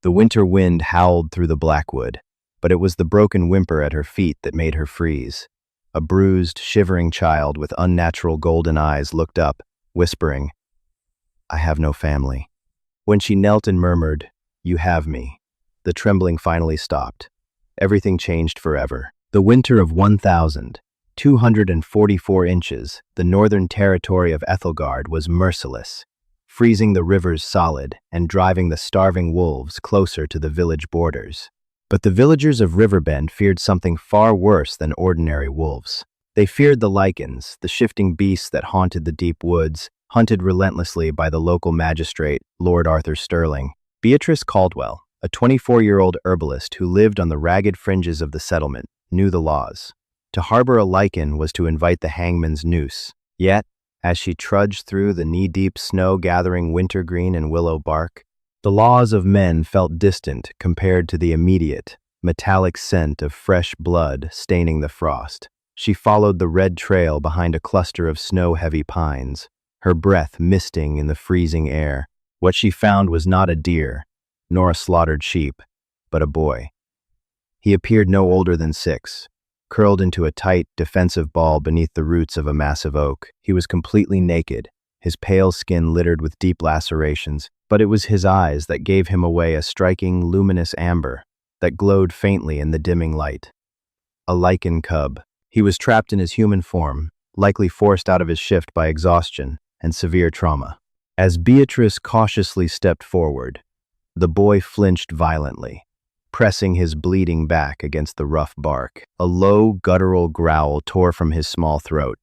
The winter wind howled through the blackwood, but it was the broken whimper at her feet that made her freeze. A bruised, shivering child with unnatural golden eyes looked up, whispering, "I have no family." When she knelt and murmured, "You have me," the trembling finally stopped. Everything changed forever. The winter of 1,244 inches, the northern territory of Ethelgard was merciless, freezing the rivers solid and driving the starving wolves closer to the village borders. But the villagers of Riverbend feared something far worse than ordinary wolves. They feared the lichens, the shifting beasts that haunted the deep woods, hunted relentlessly by the local magistrate, Lord Arthur Sterling. Beatrice Caldwell, a 24-year-old herbalist who lived on the ragged fringes of the settlement, knew the laws. To harbor a lichen was to invite the hangman's noose. Yet, as she trudged through the knee-deep snow-gathering wintergreen and willow bark, the laws of men felt distant compared to the immediate, metallic scent of fresh blood staining the frost. She followed the red trail behind a cluster of snow-heavy pines, her breath misting in the freezing air. What she found was not a deer, nor a slaughtered sheep, but a boy. He appeared no older than 6. Curled into a tight, defensive ball beneath the roots of a massive oak. He was completely naked, his pale skin littered with deep lacerations, but it was his eyes that gave him away a striking, luminous amber that glowed faintly in the dimming light. A lichen cub. He was trapped in his human form, likely forced out of his shift by exhaustion and severe trauma. As Beatrice cautiously stepped forward, the boy flinched violently, pressing his bleeding back against the rough bark. A low, guttural growl tore from his small throat,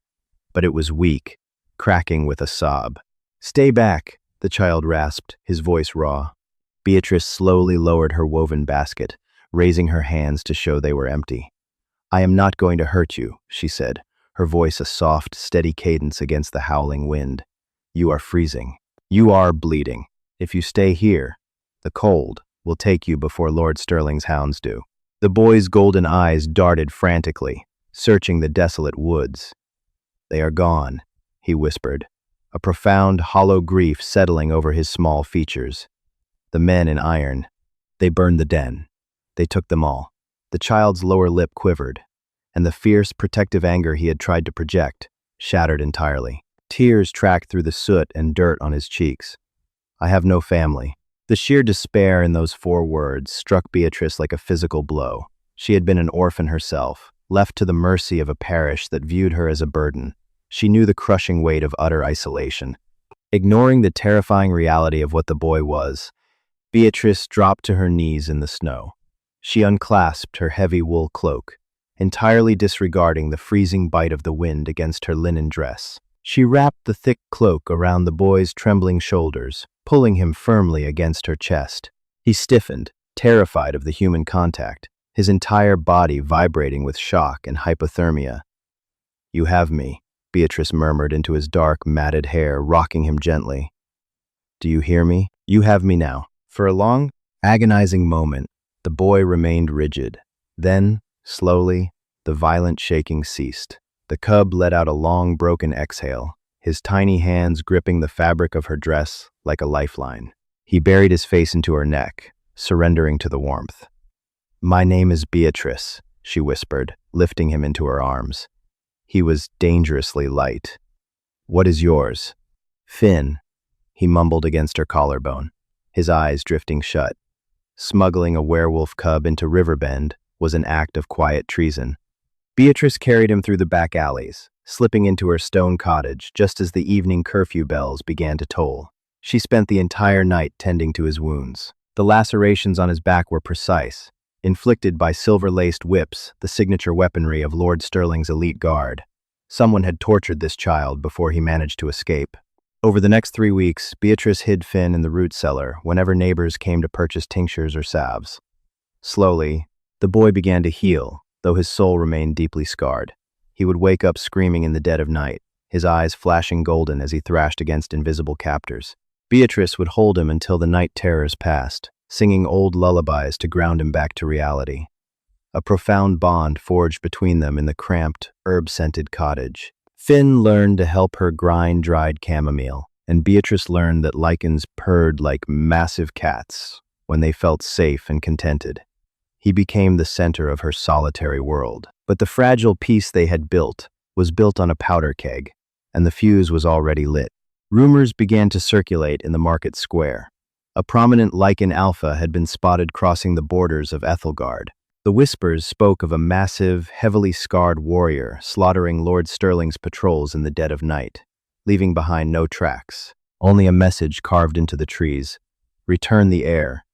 but it was weak, cracking with a sob. "Stay back," the child rasped, his voice raw. Beatrice slowly lowered her woven basket, raising her hands to show they were empty. "I am not going to hurt you," she said, her voice a soft, steady cadence against the howling wind. "You are freezing. You are bleeding. If you stay here, the cold will take you before Lord Sterling's hounds do." The boy's golden eyes darted frantically, searching the desolate woods. "They are gone," he whispered, a profound, hollow grief settling over his small features. "The men in iron, they burned the den. They took them all." The child's lower lip quivered, and the fierce, protective anger he had tried to project shattered entirely. Tears tracked through the soot and dirt on his cheeks. "I have no family." The sheer despair in those 4 words struck Beatrice like a physical blow. She had been an orphan herself, left to the mercy of a parish that viewed her as a burden. She knew the crushing weight of utter isolation. Ignoring the terrifying reality of what the boy was, Beatrice dropped to her knees in the snow. She unclasped her heavy wool cloak, entirely disregarding the freezing bite of the wind against her linen dress. She wrapped the thick cloak around the boy's trembling shoulders, pulling him firmly against her chest. He stiffened, terrified of the human contact, his entire body vibrating with shock and hypothermia. "You have me," Beatrice murmured into his dark, matted hair, rocking him gently. "Do you hear me? You have me now." For a long, agonizing moment, the boy remained rigid. Then, slowly, the violent shaking ceased. The cub let out a long, broken exhale, his tiny hands gripping the fabric of her dress like a lifeline. He buried his face into her neck, surrendering to the warmth. "My name is Beatrice," she whispered, lifting him into her arms. He was dangerously light. "What is yours?" "Finn," he mumbled against her collarbone, his eyes drifting shut. Smuggling a werewolf cub into Riverbend was an act of quiet treason. Beatrice carried him through the back alleys, slipping into her stone cottage just as the evening curfew bells began to toll. She spent the entire night tending to his wounds. The lacerations on his back were precise, inflicted by silver-laced whips, the signature weaponry of Lord Sterling's elite guard. Someone had tortured this child before he managed to escape. Over the next 3 weeks, Beatrice hid Finn in the root cellar whenever neighbors came to purchase tinctures or salves. Slowly, the boy began to heal, though his soul remained deeply scarred. He would wake up screaming in the dead of night, his eyes flashing golden as he thrashed against invisible captors. Beatrice would hold him until the night terrors passed, singing old lullabies to ground him back to reality. A profound bond forged between them in the cramped, herb-scented cottage. Finn learned to help her grind dried chamomile, and Beatrice learned that lichens purred like massive cats when they felt safe and contented. He became the center of her solitary world. But the fragile peace they had built was built on a powder keg, and the fuse was already lit. Rumors began to circulate in the market square. A prominent Lycan Alpha had been spotted crossing the borders of Ethelgard. The whispers spoke of a massive, heavily scarred warrior slaughtering Lord Stirling's patrols in the dead of night, leaving behind no tracks, only a message carved into the trees: "Return the heir."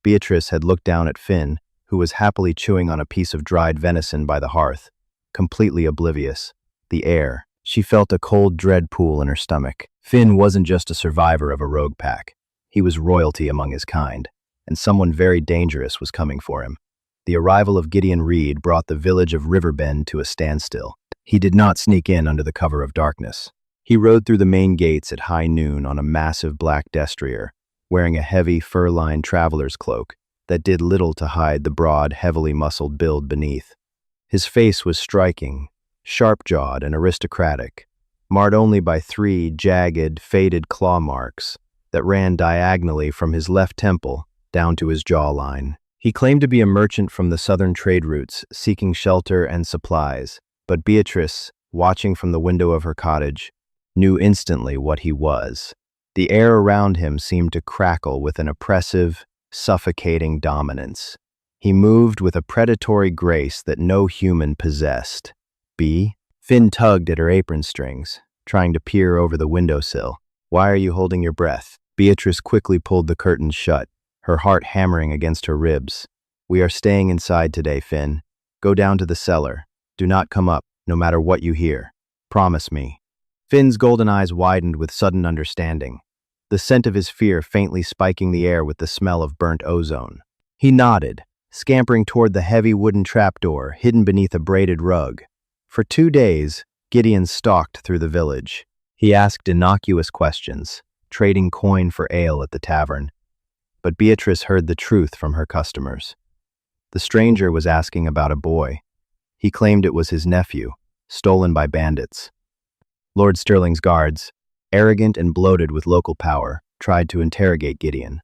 Beatrice had looked down at Finn, who was happily chewing on a piece of dried venison by the hearth, completely oblivious. The heir. She felt a cold dread pool in her stomach. Finn wasn't just a survivor of a rogue pack. He was royalty among his kind, and someone very dangerous was coming for him. The arrival of Gideon Reed brought the village of Riverbend to a standstill. He did not sneak in under the cover of darkness. He rode through the main gates at high noon on a massive black destrier, wearing a heavy fur-lined traveler's cloak that did little to hide the broad, heavily muscled build beneath. His face was striking, sharp-jawed and aristocratic, marred only by 3 jagged, faded claw marks that ran diagonally from his left temple down to his jawline. He claimed to be a merchant from the southern trade routes, seeking shelter and supplies, but Beatrice, watching from the window of her cottage, knew instantly what he was. The air around him seemed to crackle with an oppressive, suffocating dominance. He moved with a predatory grace that no human possessed. Finn tugged at her apron strings, trying to peer over the windowsill. "Why are you holding your breath?" Beatrice quickly pulled the curtains shut, her heart hammering against her ribs. "We are staying inside today, Finn. Go down to the cellar. Do not come up, no matter what you hear. Promise me." Finn's golden eyes widened with sudden understanding, the scent of his fear faintly spiking the air with the smell of burnt ozone. He nodded, scampering toward the heavy wooden trapdoor hidden beneath a braided rug. For 2 days, Gideon stalked through the village. He asked innocuous questions, trading coin for ale at the tavern. But Beatrice heard the truth from her customers. The stranger was asking about a boy. He claimed it was his nephew, stolen by bandits. Lord Stirling's guards, arrogant and bloated with local power, tried to interrogate Gideon.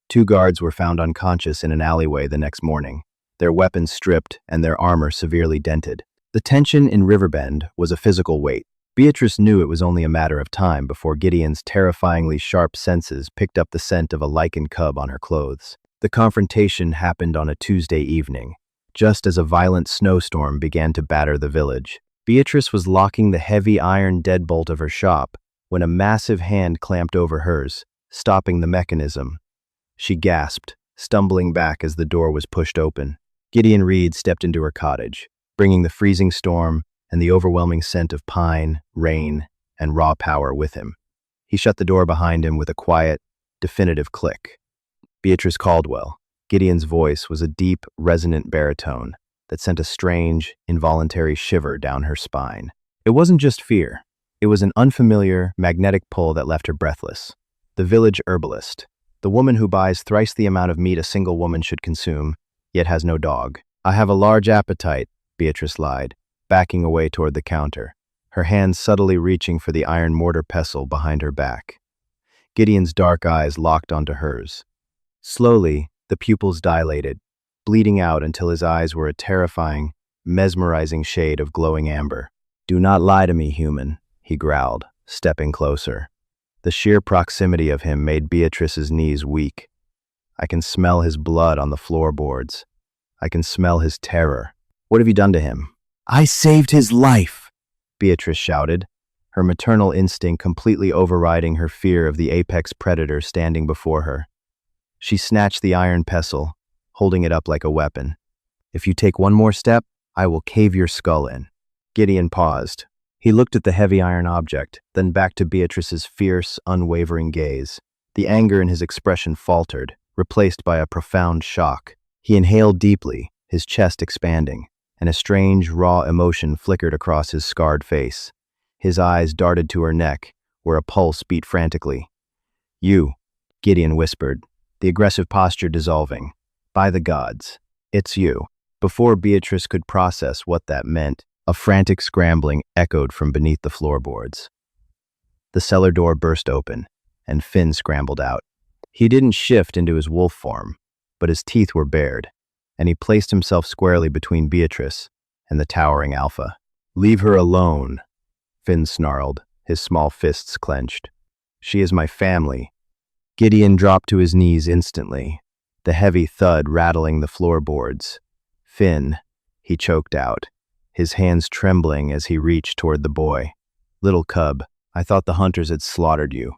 2 guards were found unconscious in an alleyway the next morning, their weapons stripped and their armor severely dented. The tension in Riverbend was a physical weight. Beatrice knew it was only a matter of time before Gideon's terrifyingly sharp senses picked up the scent of a lichen cub on her clothes. The confrontation happened on a Tuesday evening, just as a violent snowstorm began to batter the village. Beatrice was locking the heavy iron deadbolt of her shop when a massive hand clamped over hers, stopping the mechanism. She gasped, stumbling back as the door was pushed open. Gideon Reed stepped into her cottage, bringing the freezing storm and the overwhelming scent of pine, rain, and raw power with him. He shut the door behind him with a quiet, definitive click. "Beatrice Caldwell." Gideon's voice was a deep, resonant baritone that sent a strange, involuntary shiver down her spine. It wasn't just fear. It was an unfamiliar, magnetic pull that left her breathless. The village herbalist, the woman who buys thrice the amount of meat a single woman should consume, yet has no dog. "I have a large appetite," Beatrice lied, backing away toward the counter, her hands subtly reaching for the iron mortar pestle behind her back. Gideon's dark eyes locked onto hers. Slowly, the pupils dilated, bleeding out until his eyes were a terrifying, mesmerizing shade of glowing amber. "Do not lie to me, human," he growled, stepping closer. The sheer proximity of him made Beatrice's knees weak. "I can smell his blood on the floorboards. I can smell his terror. What have you done to him?" "I saved his life," Beatrice shouted, her maternal instinct completely overriding her fear of the apex predator standing before her. She snatched the iron pestle, holding it up like a weapon. "If you take one more step, I will cave your skull in." Gideon paused. He looked at the heavy iron object, then back to Beatrice's fierce, unwavering gaze. The anger in his expression faltered, replaced by a profound shock. He inhaled deeply, his chest expanding, and a strange, raw emotion flickered across his scarred face. His eyes darted to her neck, where a pulse beat frantically. "You," Gideon whispered, the aggressive posture dissolving. "By the gods, it's you." Before Beatrice could process what that meant, a frantic scrambling echoed from beneath the floorboards. The cellar door burst open, and Finn scrambled out. He didn't shift into his wolf form. but his teeth were bared, and he placed himself squarely between Beatrice and the towering Alpha. "Leave her alone," Finn snarled, his small fists clenched. "She is my family." Gideon dropped to his knees instantly, the heavy thud rattling the floorboards. "Finn," he choked out, his hands trembling as he reached toward the boy. "Little cub, I thought the hunters had slaughtered you.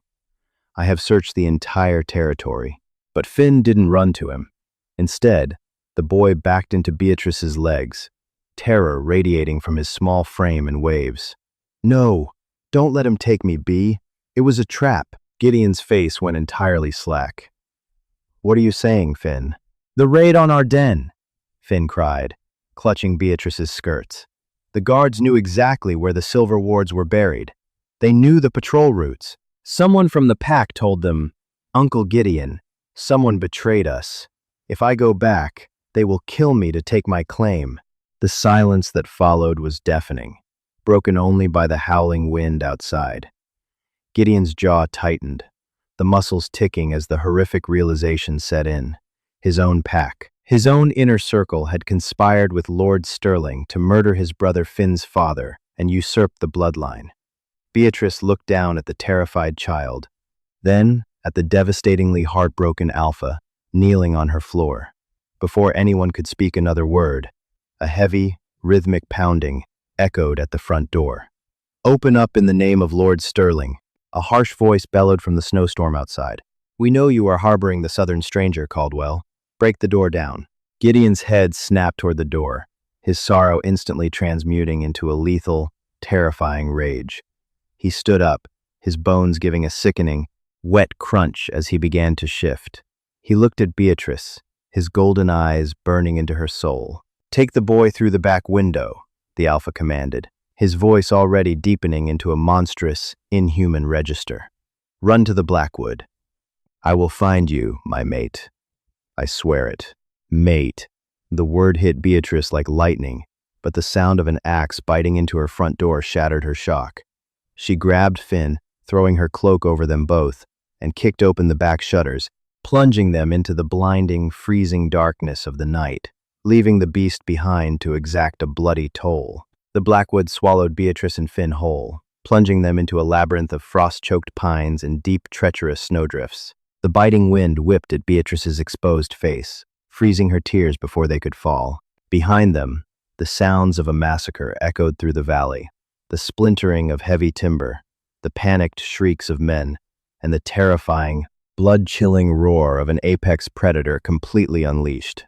I have searched the entire territory." But Finn didn't run to him. Instead, the boy backed into Beatrice's legs, terror radiating from his small frame in waves. "No, don't let him take me, Bee. It was a trap." Gideon's face went entirely slack. "What are you saying, Finn?" "The raid on our den," Finn cried, clutching Beatrice's skirts. "The guards knew exactly where the silver wards were buried. They knew the patrol routes. Someone from the pack told them, 'Uncle Gideon, someone betrayed us. If I go back, they will kill me to take my claim.'" The silence that followed was deafening, broken only by the howling wind outside. Gideon's jaw tightened, the muscles ticking as the horrific realization set in. His own pack, his own inner circle had conspired with Lord Sterling to murder his brother Finn's father and usurp the bloodline. Beatrice looked down at the terrified child, then at the devastatingly heartbroken Alpha kneeling on her floor. Before anyone could speak another word, a heavy, rhythmic pounding echoed at the front door. "Open up in the name of Lord Sterling," a harsh voice bellowed from the snowstorm outside. "We know you are harboring the southern stranger, Caldwell. Break the door down." Gideon's head snapped toward the door, his sorrow instantly transmuting into a lethal, terrifying rage. He stood up, his bones giving a sickening, wet crunch as he began to shift. He looked at Beatrice, his golden eyes burning into her soul. "Take the boy through the back window," the Alpha commanded, his voice already deepening into a monstrous, inhuman register. "Run to the Blackwood. I will find you, my mate. I swear it." Mate. The word hit Beatrice like lightning, but the sound of an axe biting into her front door shattered her shock. She grabbed Finn, throwing her cloak over them both, and kicked open the back shutters, plunging them into the blinding, freezing darkness of the night, leaving the beast behind to exact a bloody toll. The Blackwood swallowed Beatrice and Finn whole, plunging them into a labyrinth of frost-choked pines and deep, treacherous snowdrifts. The biting wind whipped at Beatrice's exposed face, freezing her tears before they could fall. Behind them, the sounds of a massacre echoed through the valley, the splintering of heavy timber, the panicked shrieks of men, and the terrifying, blood-chilling roar of an apex predator completely unleashed.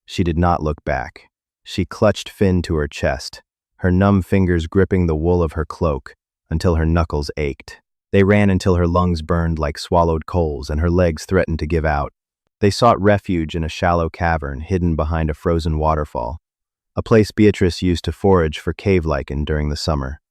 She did not look back. She clutched Finn to her chest, her numb fingers gripping the wool of her cloak until her knuckles ached. They ran until her lungs burned like swallowed coals and her legs threatened to give out. They sought refuge in a shallow cavern hidden behind a frozen waterfall, a place Beatrice used to forage for cave lichen during the summer.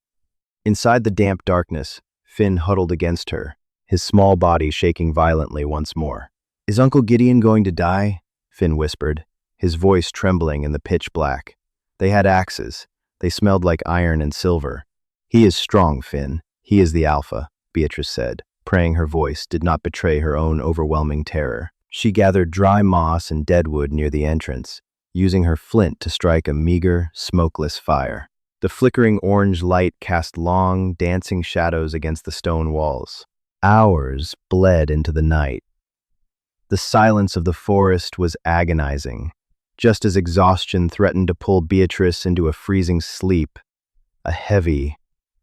Inside the damp darkness, Finn huddled against her, his small body shaking violently once more. "Is Uncle Gideon going to die?" Finn whispered, his voice trembling in the pitch black. "They had axes. They smelled like iron and silver." "He is strong, Finn. He is the Alpha," Beatrice said, praying her voice did not betray her own overwhelming terror. She gathered dry moss and deadwood near the entrance, using her flint to strike a meager, smokeless fire. The flickering orange light cast long, dancing shadows against the stone walls. Hours bled into the night. The silence of the forest was agonizing. Just as exhaustion threatened to pull Beatrice into a freezing sleep, a heavy,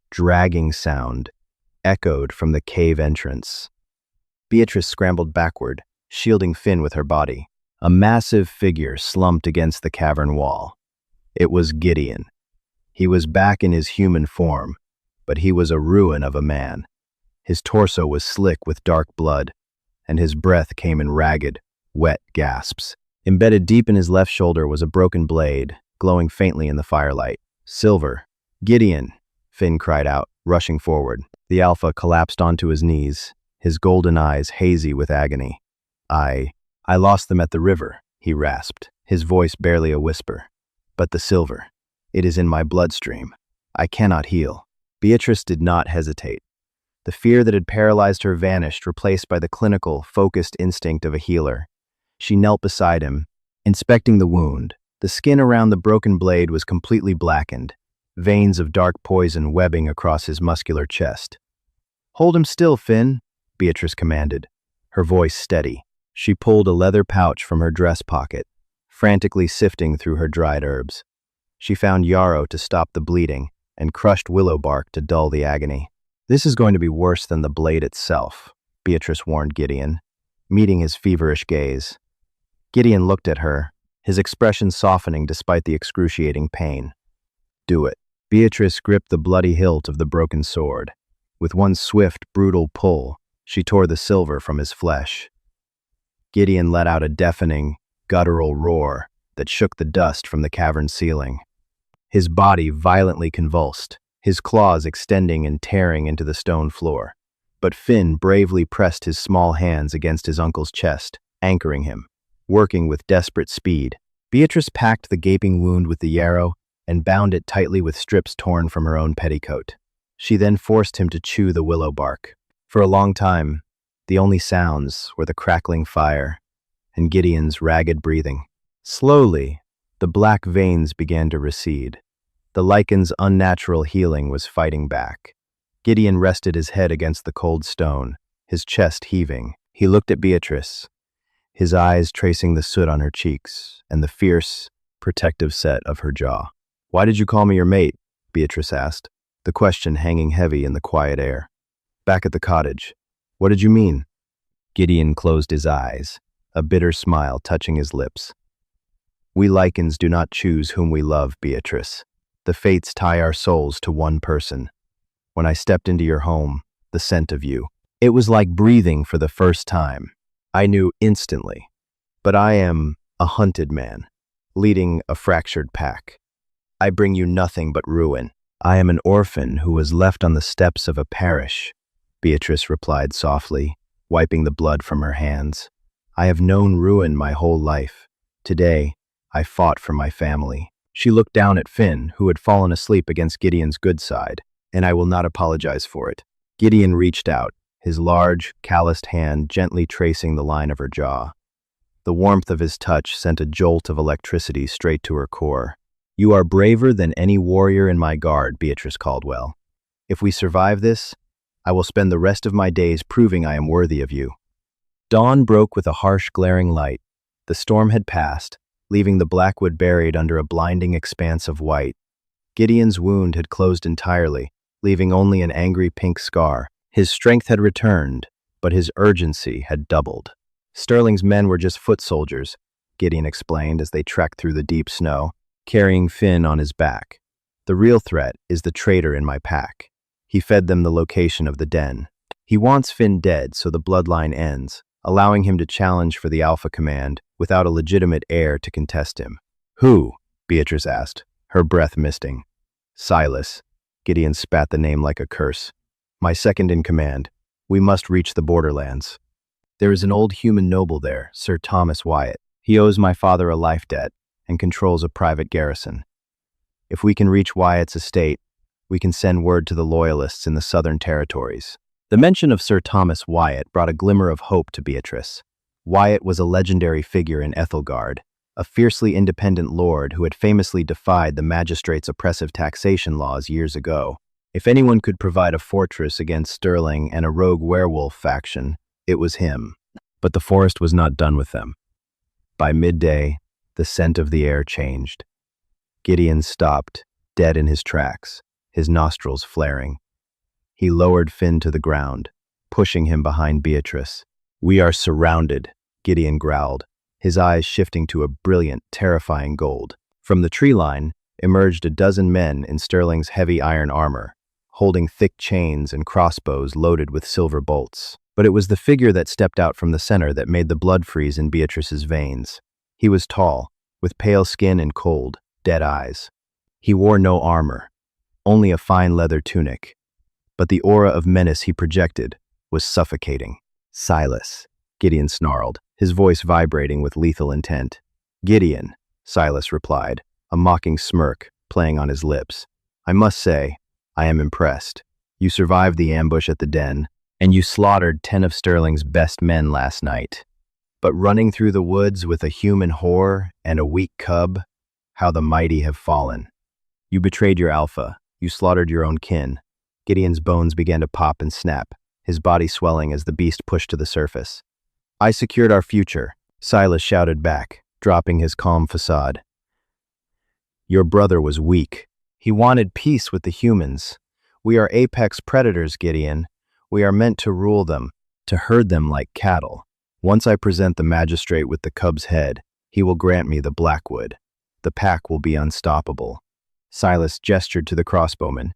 dragging sound echoed from the cave entrance. Beatrice scrambled backward, shielding Finn with her body. A massive figure slumped against the cavern wall. It was Gideon. He was back in his human form, but he was a ruin of a man. His torso was slick with dark blood, and his breath came in ragged, wet gasps. Embedded deep in his left shoulder was a broken blade, glowing faintly in the firelight. "Silver." "Gideon," Finn cried out, rushing forward. The Alpha collapsed onto his knees, his golden eyes hazy with agony. I lost them at the river," he rasped, his voice barely a whisper. "But the silver, it is in my bloodstream. I cannot heal." Beatrice did not hesitate. The fear that had paralyzed her vanished, replaced by the clinical, focused instinct of a healer. She knelt beside him, inspecting the wound. The skin around the broken blade was completely blackened, veins of dark poison webbing across his muscular chest. "Hold him still, Finn," Beatrice commanded, her voice steady. She pulled a leather pouch from her dress pocket, frantically sifting through her dried herbs. She found yarrow to stop the bleeding and crushed willow bark to dull the agony. "This is going to be worse than the blade itself," Beatrice warned Gideon, meeting his feverish gaze. Gideon looked at her, his expression softening despite the excruciating pain. "Do it." Beatrice gripped the bloody hilt of the broken sword. With one swift, brutal pull, she tore the silver from his flesh. Gideon let out a deafening, guttural roar that shook the dust from the cavern ceiling. His body violently convulsed, his claws extending and tearing into the stone floor. But Finn bravely pressed his small hands against his uncle's chest, anchoring him. Working with desperate speed, Beatrice packed the gaping wound with the yarrow and bound it tightly with strips torn from her own petticoat. She then forced him to chew the willow bark. For a long time, the only sounds were the crackling fire and Gideon's ragged breathing. Slowly, the black veins began to recede. The lichen's unnatural healing was fighting back. Gideon rested his head against the cold stone, his chest heaving. He looked at Beatrice, his eyes tracing the soot on her cheeks and the fierce, protective set of her jaw. "Why did you call me your mate?" Beatrice asked, the question hanging heavy in the quiet air. "Back at the cottage. What did you mean?" Gideon closed his eyes, a bitter smile touching his lips. "We lichens do not choose whom we love, Beatrice. The fates tie our souls to one person. When I stepped into your home, the scent of you, it was like breathing for the first time. I knew instantly. But I am a hunted man, leading a fractured pack. I bring you nothing but ruin. I am an orphan who was left on the steps of a parish," Beatrice replied softly, wiping the blood from her hands. "I have known ruin my whole life. Today, I fought for my family." She looked down at Finn, who had fallen asleep against Gideon's good side, "and I will not apologize for it." Gideon reached out, his large, calloused hand gently tracing the line of her jaw. The warmth of his touch sent a jolt of electricity straight to her core. "You are braver than any warrior in my guard, Beatrice Caldwell. If we survive this, I will spend the rest of my days proving I am worthy of you." Dawn broke with a harsh, glaring light. The storm had passed, leaving the blackwood buried under a blinding expanse of white. Gideon's wound had closed entirely, leaving only an angry pink scar. His strength had returned, but his urgency had doubled. "Sterling's men were just foot soldiers," Gideon explained as they trekked through the deep snow, carrying Finn on his back. "The real threat is the traitor in my pack." He fed them the location of the den. "He wants Finn dead so the bloodline ends, allowing him to challenge for the Alpha Command without a legitimate heir to contest him." "Who?" Beatrice asked, her breath misting. "Silas." Gideon spat the name like a curse. "My second in command. We must reach the borderlands. There is an old human noble there, Sir Thomas Wyatt. He owes my father a life debt and controls a private garrison. If we can reach Wyatt's estate, we can send word to the Loyalists in the Southern Territories." The mention of Sir Thomas Wyatt brought a glimmer of hope to Beatrice. Wyatt was a legendary figure in Ethelgard, a fiercely independent lord who had famously defied the magistrates' oppressive taxation laws years ago. If anyone could provide a fortress against Sterling and a rogue werewolf faction, it was him. But the forest was not done with them. By midday, the scent of the air changed. Gideon stopped, dead in his tracks, his nostrils flaring. He lowered Finn to the ground, pushing him behind Beatrice. "We are surrounded," Gideon growled, his eyes shifting to a brilliant, terrifying gold. From the tree line emerged a dozen men in Sterling's heavy iron armor, holding thick chains and crossbows loaded with silver bolts. But it was the figure that stepped out from the center that made the blood freeze in Beatrice's veins. He was tall, with pale skin and cold, dead eyes. He wore no armor, only a fine leather tunic. But the aura of menace he projected was suffocating. "Silas," Gideon snarled, his voice vibrating with lethal intent. "Gideon," Silas replied, a mocking smirk playing on his lips. "I must say, I am impressed. You survived the ambush at the den, and you slaughtered 10 of Sterling's best men last night. But running through the woods with a human whore and a weak cub, how the mighty have fallen. You betrayed your alpha. You slaughtered your own kin. Gideon's bones began to pop and snap, his body swelling as the beast pushed to the surface. I secured our future, Silas shouted back, dropping his calm facade. Your brother was weak. He wanted peace with the humans. We are apex predators, Gideon. We are meant to rule them, to herd them like cattle. Once I present the magistrate with the cub's head, he will grant me the Blackwood. The pack will be unstoppable. Silas gestured to the crossbowman.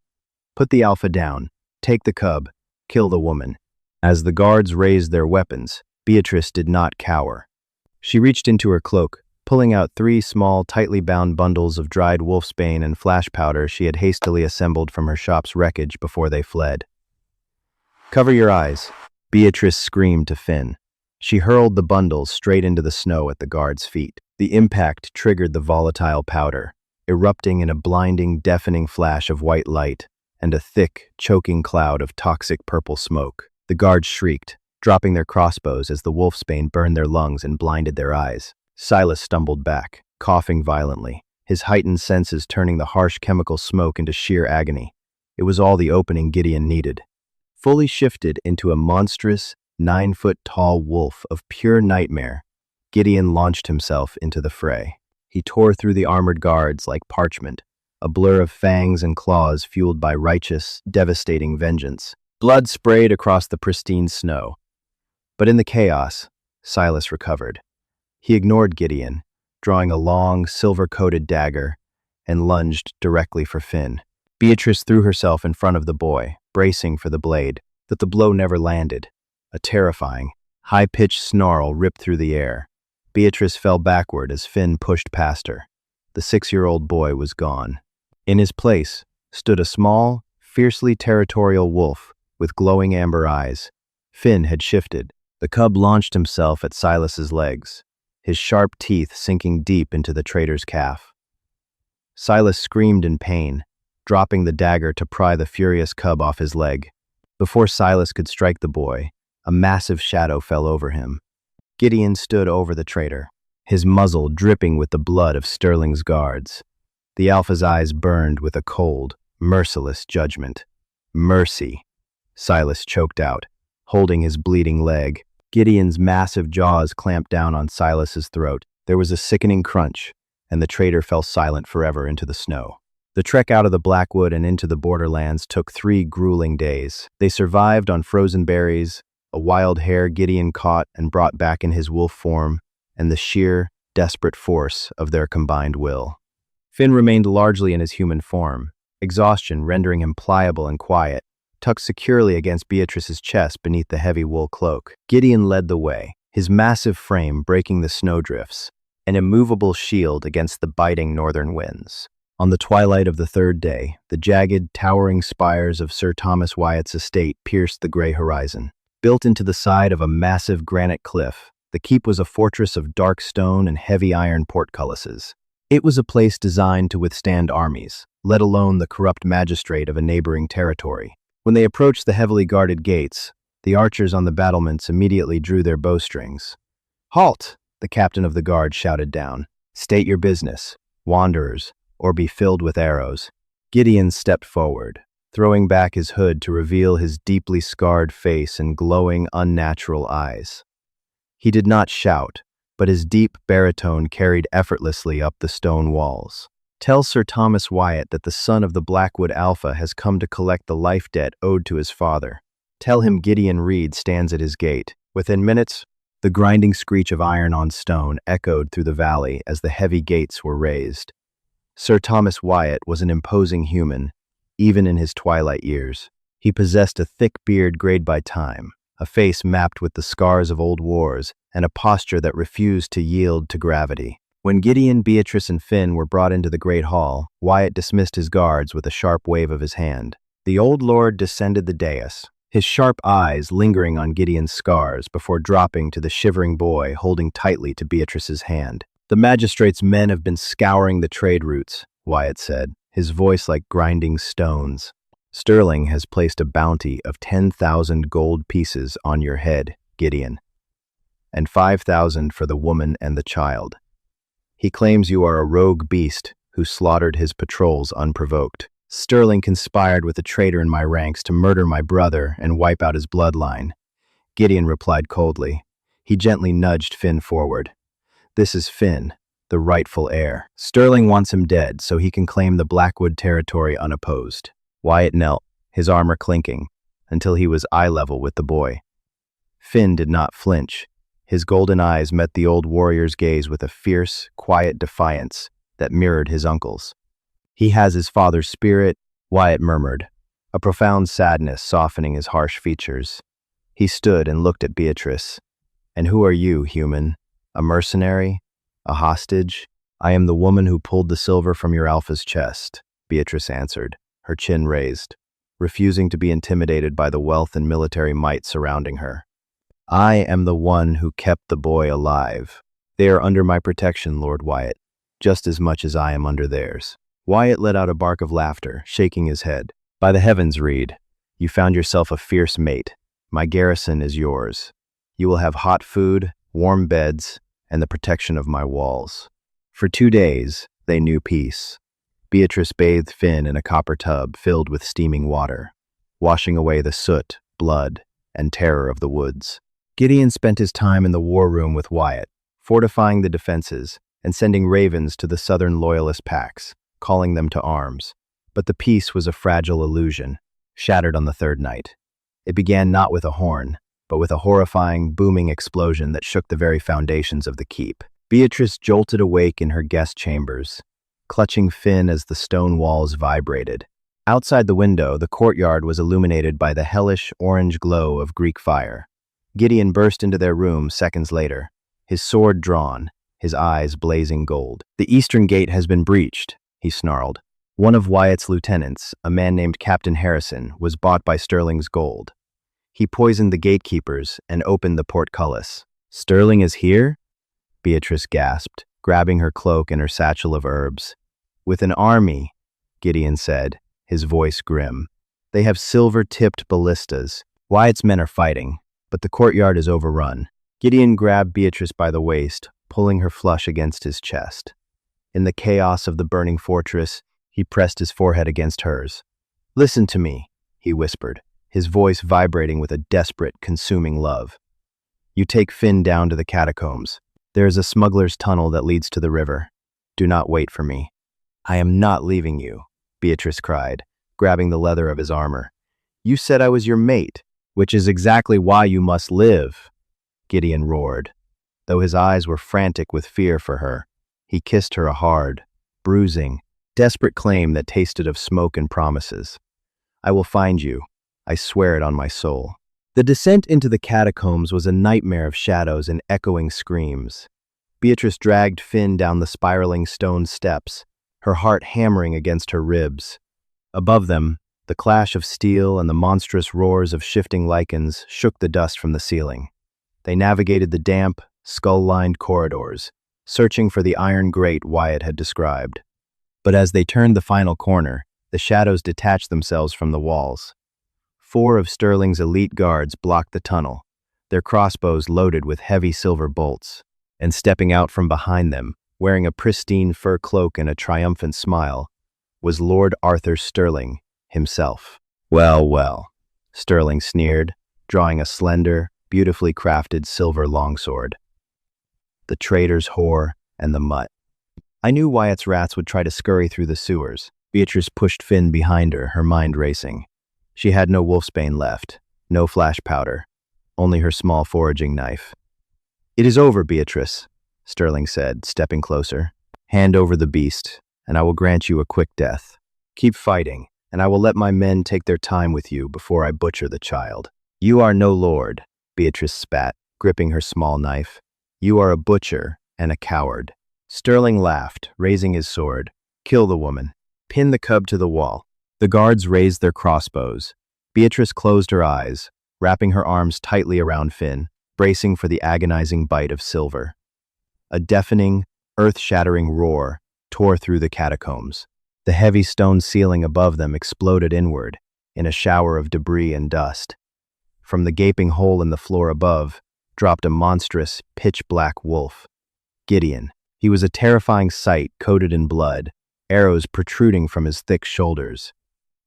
Put the alpha down. Take the cub. Kill the woman. As the guards raised their weapons, Beatrice did not cower. She reached into her cloak, pulling out 3 small, tightly bound bundles of dried wolfsbane and flash powder she had hastily assembled from her shop's wreckage before they fled. Cover your eyes, Beatrice screamed to Finn. She hurled the bundles straight into the snow at the guard's feet. The impact triggered the volatile powder, erupting in a blinding, deafening flash of white light and a thick, choking cloud of toxic purple smoke. The guards shrieked, dropping their crossbows as the wolfsbane burned their lungs and blinded their eyes. Silas stumbled back, coughing violently, his heightened senses turning the harsh chemical smoke into sheer agony. It was all the opening Gideon needed. Fully shifted into a monstrous, 9-foot-tall wolf of pure nightmare, Gideon launched himself into the fray. He tore through the armored guards like parchment, a blur of fangs and claws fueled by righteous, devastating vengeance. Blood sprayed across the pristine snow. But in the chaos, Silas recovered. He ignored Gideon, drawing a long, silver-coated dagger, and lunged directly for Finn. Beatrice threw herself in front of the boy, bracing for the blade, but the blow never landed. A terrifying, high-pitched snarl ripped through the air. Beatrice fell backward as Finn pushed past her. The 6-year-old boy was gone. In his place stood a small, fiercely territorial wolf with glowing amber eyes. Finn had shifted. The cub launched himself at Silas's legs, his sharp teeth sinking deep into the traitor's calf. Silas screamed in pain, dropping the dagger to pry the furious cub off his leg. Before Silas could strike the boy, a massive shadow fell over him. Gideon stood over the traitor, his muzzle dripping with the blood of Sterling's guards. The alpha's eyes burned with a cold, merciless judgment. Mercy, Silas choked out, holding his bleeding leg. Gideon's massive jaws clamped down on Silas's throat. There was a sickening crunch, and the traitor fell silent forever into the snow. The trek out of the Blackwood and into the borderlands took 3 grueling days. They survived on frozen berries, a wild hare Gideon caught and brought back in his wolf form, and the sheer, desperate force of their combined will. Finn remained largely in his human form, exhaustion rendering him pliable and quiet, tucked securely against Beatrice's chest beneath the heavy wool cloak. Gideon led the way, his massive frame breaking the snowdrifts, an immovable shield against the biting northern winds. On the twilight of the 3rd day, the jagged, towering spires of Sir Thomas Wyatt's estate pierced the gray horizon. Built into the side of a massive granite cliff, the keep was a fortress of dark stone and heavy iron portcullises. It was a place designed to withstand armies, let alone the corrupt magistrate of a neighboring territory. When they approached the heavily guarded gates, the archers on the battlements immediately drew their bowstrings. "Halt!" the captain of the guard shouted down. "State your business, wanderers, or be filled with arrows." Gideon stepped forward, throwing back his hood to reveal his deeply scarred face and glowing, unnatural eyes. He did not shout, but his deep baritone carried effortlessly up the stone walls. "Tell Sir Thomas Wyatt that the son of the Blackwood Alpha has come to collect the life debt owed to his father. Tell him Gideon Reed stands at his gate." Within minutes, the grinding screech of iron on stone echoed through the valley as the heavy gates were raised. Sir Thomas Wyatt was an imposing human, even in his twilight years. He possessed a thick beard grayed by time, a face mapped with the scars of old wars, and a posture that refused to yield to gravity. When Gideon, Beatrice, and Finn were brought into the great hall, Wyatt dismissed his guards with a sharp wave of his hand. The old lord descended the dais, his sharp eyes lingering on Gideon's scars before dropping to the shivering boy holding tightly to Beatrice's hand. "The magistrate's men have been scouring the trade routes," Wyatt said, his voice like grinding stones. "Sterling has placed a bounty of 10,000 gold pieces on your head, Gideon. and 5,000 for the woman and the child. He claims you are a rogue beast who slaughtered his patrols unprovoked. Sterling conspired with a traitor in my ranks to murder my brother and wipe out his bloodline. Gideon replied coldly. He gently nudged Finn forward. This is Finn, the rightful heir. Sterling wants him dead so he can claim the Blackwood territory unopposed. Wyatt knelt, his armor clinking, until he was eye level with the boy. Finn did not flinch. His golden eyes met the old warrior's gaze with a fierce, quiet defiance that mirrored his uncle's. He has his father's spirit, Wyatt murmured, a profound sadness softening his harsh features. He stood and looked at Beatrice. And who are you, human? A mercenary? A hostage? I am the woman who pulled the silver from your alpha's chest, Beatrice answered, her chin raised, refusing to be intimidated by the wealth and military might surrounding her. I am the one who kept the boy alive. They are under my protection, Lord Wyatt, just as much as I am under theirs. Wyatt let out a bark of laughter, shaking his head. By the heavens, Reed, you found yourself a fierce mate. My garrison is yours. You will have hot food, warm beds, and the protection of my walls. For 2 days, they knew peace. Beatrice bathed Finn in a copper tub filled with steaming water, washing away the soot, blood, and terror of the woods. Gideon spent his time in the war room with Wyatt, fortifying the defenses and sending ravens to the southern loyalist packs, calling them to arms. But the peace was a fragile illusion, shattered on the third night. It began not with a horn, but with a horrifying, booming explosion that shook the very foundations of the keep. Beatrice jolted awake in her guest chambers, clutching Finn as the stone walls vibrated. Outside the window, the courtyard was illuminated by the hellish orange glow of Greek fire. Gideon burst into their room seconds later, his sword drawn, his eyes blazing gold. The eastern gate has been breached, he snarled. One of Wyatt's lieutenants, a man named Captain Harrison, was bought by Sterling's gold. He poisoned the gatekeepers and opened the portcullis. Sterling is here? Beatrice gasped, grabbing her cloak and her satchel of herbs. With an army, Gideon said, his voice grim. They have silver-tipped ballistas. Wyatt's men are fighting, but the courtyard is overrun. Gideon grabbed Beatrice by the waist, pulling her flush against his chest. In the chaos of the burning fortress, he pressed his forehead against hers. Listen to me, he whispered, his voice vibrating with a desperate, consuming love. You take Finn down to the catacombs. There is a smuggler's tunnel that leads to the river. Do not wait for me. I am not leaving you, Beatrice cried, grabbing the leather of his armor. You said I was your mate, which is exactly why you must live, Gideon roared. Though his eyes were frantic with fear for her, he kissed her a hard, bruising, desperate claim that tasted of smoke and promises. I will find you. I swear it on my soul. The descent into the catacombs was a nightmare of shadows and echoing screams. Beatrice dragged Finn down the spiraling stone steps, her heart hammering against her ribs. Above them, the clash of steel and the monstrous roars of shifting lichens shook the dust from the ceiling. They navigated the damp, skull-lined corridors, searching for the iron grate Wyatt had described. But as they turned the final corner, the shadows detached themselves from the walls. 4 of Sterling's elite guards blocked the tunnel, their crossbows loaded with heavy silver bolts. And stepping out from behind them, wearing a pristine fur cloak and a triumphant smile, was Lord Arthur Sterling himself. Well, well, Sterling sneered, drawing a slender, beautifully crafted silver longsword. The traitor's whore and the mutt. I knew Wyatt's rats would try to scurry through the sewers. Beatrice pushed Finn behind her, her mind racing. She had no wolfsbane left, no flash powder, only her small foraging knife. It is over, Beatrice, Sterling said, stepping closer. Hand over the beast, and I will grant you a quick death. Keep fighting, and I will let my men take their time with you before I butcher the child. You are no lord, Beatrice spat, gripping her small knife. You are a butcher and a coward. Sterling laughed, raising his sword. Kill the woman. Pin the cub to the wall. The guards raised their crossbows. Beatrice closed her eyes, wrapping her arms tightly around Finn, bracing for the agonizing bite of silver. A deafening, earth-shattering roar tore through the catacombs. The heavy stone ceiling above them exploded inward, in a shower of debris and dust. From the gaping hole in the floor above, dropped a monstrous, pitch-black wolf. Gideon. He was a terrifying sight coated in blood, arrows protruding from his thick shoulders,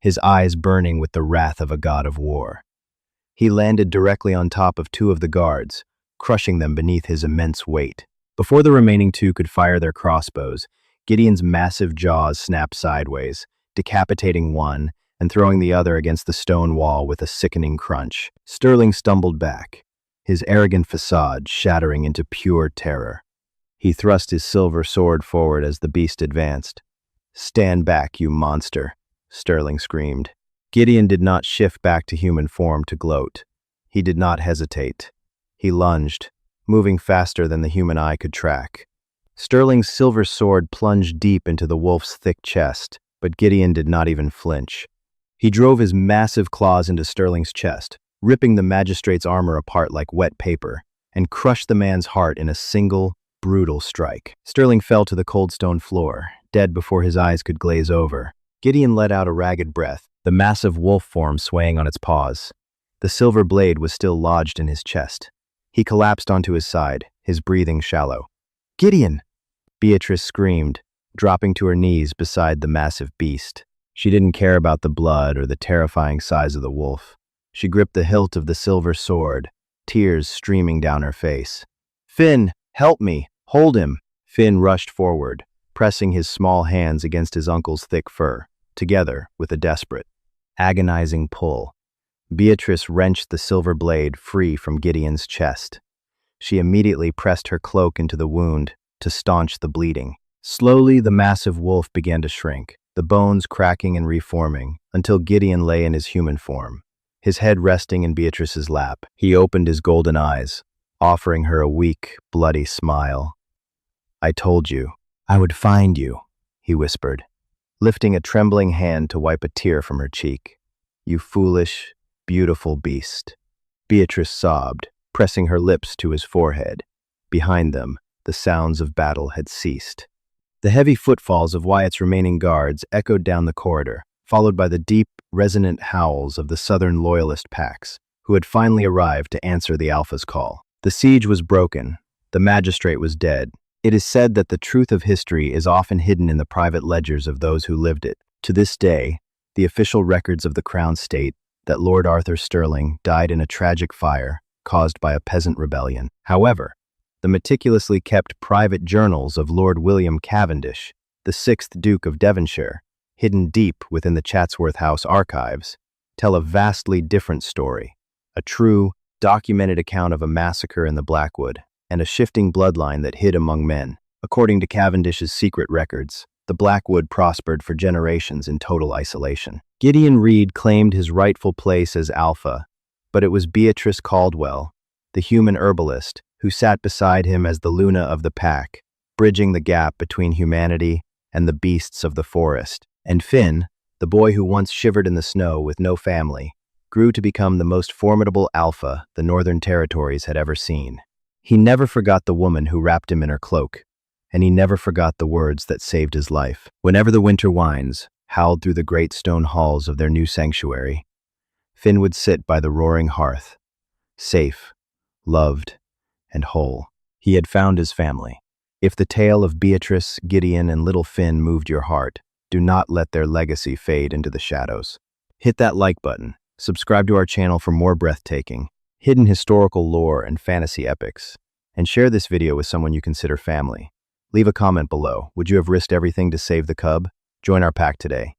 his eyes burning with the wrath of a god of war. He landed directly on top of two of the guards, crushing them beneath his immense weight. Before the remaining two could fire their crossbows, Gideon's massive jaws snapped sideways, decapitating one and throwing the other against the stone wall with a sickening crunch. Sterling stumbled back, his arrogant facade shattering into pure terror. He thrust his silver sword forward as the beast advanced. "Stand back, you monster," Sterling screamed. Gideon did not shift back to human form to gloat. He did not hesitate. He lunged, moving faster than the human eye could track. Sterling's silver sword plunged deep into the wolf's thick chest, but Gideon did not even flinch. He drove his massive claws into Sterling's chest, ripping the magistrate's armor apart like wet paper, and crushed the man's heart in a single, brutal strike. Sterling fell to the cold stone floor, dead before his eyes could glaze over. Gideon let out a ragged breath, the massive wolf form swaying on its paws. The silver blade was still lodged in his chest. He collapsed onto his side, his breathing shallow. "Gideon!" Beatrice screamed, dropping to her knees beside the massive beast. She didn't care about the blood or the terrifying size of the wolf. She gripped the hilt of the silver sword, tears streaming down her face. "Finn, help me! Hold him!" Finn rushed forward, pressing his small hands against his uncle's thick fur, together with a desperate, agonizing pull. Beatrice wrenched the silver blade free from Gideon's chest. She immediately pressed her cloak into the wound to staunch the bleeding. Slowly, the massive wolf began to shrink, the bones cracking and reforming, until Gideon lay in his human form, his head resting in Beatrice's lap. He opened his golden eyes, offering her a weak, bloody smile. "I told you, I would find you," he whispered, lifting a trembling hand to wipe a tear from her cheek. "You foolish, beautiful beast." Beatrice sobbed, pressing her lips to his forehead. Behind them, the sounds of battle had ceased. The heavy footfalls of Wyatt's remaining guards echoed down the corridor, followed by the deep, resonant howls of the Southern Loyalist packs, who had finally arrived to answer the Alpha's call. The siege was broken. The magistrate was dead. It is said that the truth of history is often hidden in the private ledgers of those who lived it. To this day, the official records of the Crown state that Lord Arthur Sterling died in a tragic fire caused by a peasant rebellion. However, the meticulously kept private journals of Lord William Cavendish, the 6th Duke of Devonshire, hidden deep within the Chatsworth House archives, tell a vastly different story, a true, documented account of a massacre in the Blackwood and a shifting bloodline that hid among men. According to Cavendish's secret records, the Blackwood prospered for generations in total isolation. Gideon Reed claimed his rightful place as Alpha, but it was Beatrice Caldwell, the human herbalist, who sat beside him as the Luna of the pack, bridging the gap between humanity and the beasts of the forest. And Finn, the boy who once shivered in the snow with no family, grew to become the most formidable Alpha the Northern Territories had ever seen. He never forgot the woman who wrapped him in her cloak, and he never forgot the words that saved his life. Whenever the winter winds howled through the great stone halls of their new sanctuary, Finn would sit by the roaring hearth, safe, loved, and whole. He had found his family. If the tale of Beatrice, Gideon, and little Finn moved your heart, do not let their legacy fade into the shadows. Hit that like button, subscribe to our channel for more breathtaking, hidden historical lore and fantasy epics, and share this video with someone you consider family. Leave a comment below. Would you have risked everything to save the cub? Join our pack today.